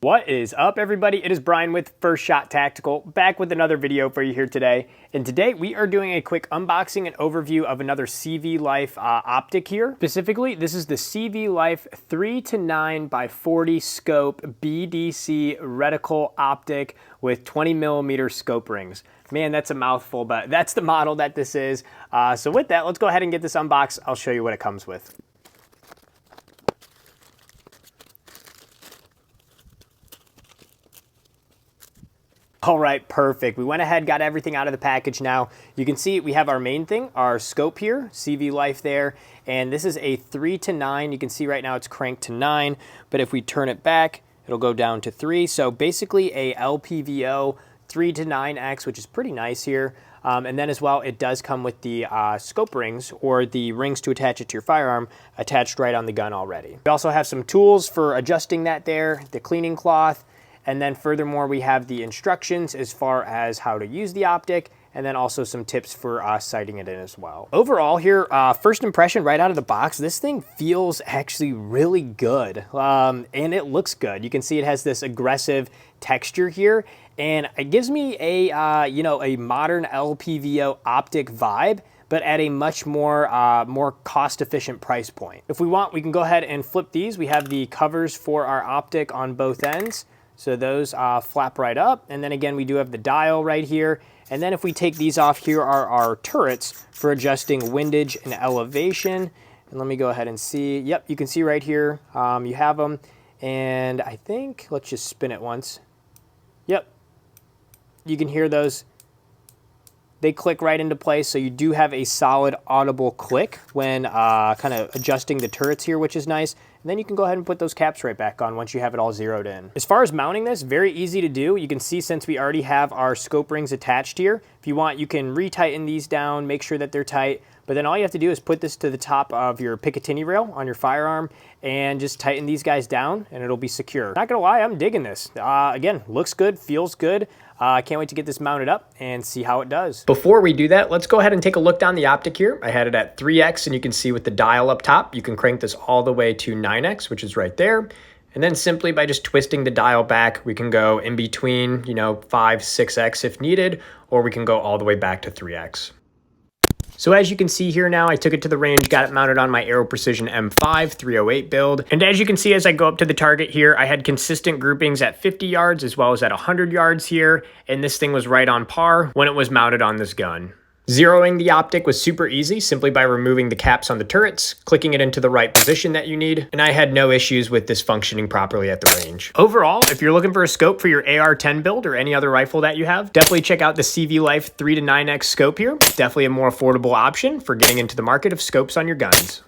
What is up, everybody? It is Brian with First Shot Tactical, back with another video for you here today. And today we are doing a quick unboxing and overview of another CVLIFE optic here. Specifically, this is the CVLIFE 3-9X40 Scope BDC Reticle Optic with 20mm scope rings. Man, that's a mouthful, but that's the model that this is. So with that, let's go ahead and get this unboxed. I'll show you what it comes with. All right, perfect. We went ahead, got everything out of the package now. You can see we have our main thing, our scope here, CVLIFE there, and this is a 3-9. You can see right now it's cranked to 9, but if we turn it back, it'll go down to 3. So basically a LPVO 3-9X, which is pretty nice here. And then as well, it does come with the scope rings, or the rings to attach it to your firearm, attached right on the gun already. We also have some tools for adjusting that there, the cleaning cloth, and then furthermore, we have the instructions as far as how to use the optic, and then also some tips for sighting it in as well. Overall here, first impression right out of the box, this thing feels actually really good, and it looks good. You can see it has this aggressive texture here, and it gives me a, a modern LPVO optic vibe, but at a much more cost-efficient price point. If we want, we can go ahead and flip these. We have the covers for our optic on both ends. So those flap right up, and then again we do have the dial right here, and then if we take these off, here are our turrets for adjusting windage and elevation. And let me go ahead and see. Yep, you can see right here you have them, and I think, let's just spin it once. Yep, you can hear those. They click right into place, so you do have a solid audible click when kind of adjusting the turrets here, which is nice. And then you can go ahead and put those caps right back on once you have it all zeroed in. As far as mounting this, very easy to do. You can see since we already have our scope rings attached here, if you want, you can retighten these down, make sure that they're tight. But then all you have to do is put this to the top of your Picatinny rail on your firearm and just tighten these guys down and it'll be secure. Not gonna lie, I'm digging this. Again, looks good, feels good. I can't wait to get this mounted up and see how it does. Before we do that, let's go ahead and take a look down the optic here. I had it at 3X, and you can see with the dial up top, you can crank this all the way to 9X, which is right there. And then simply by just twisting the dial back, we can go in between, 5, 6X if needed, or we can go all the way back to 3X. So as you can see here now, I took it to the range, got it mounted on my Aero Precision M5 308 build. And as you can see, as I go up to the target here, I had consistent groupings at 50 yards as well as at 100 yards here. And this thing was right on par when it was mounted on this gun. Zeroing the optic was super easy, simply by removing the caps on the turrets, clicking it into the right position that you need, and I had no issues with this functioning properly at the range. Overall, if you're looking for a scope for your AR-10 build or any other rifle that you have, definitely check out the CVLIFE 3-9X scope here. Definitely a more affordable option for getting into the market of scopes on your guns.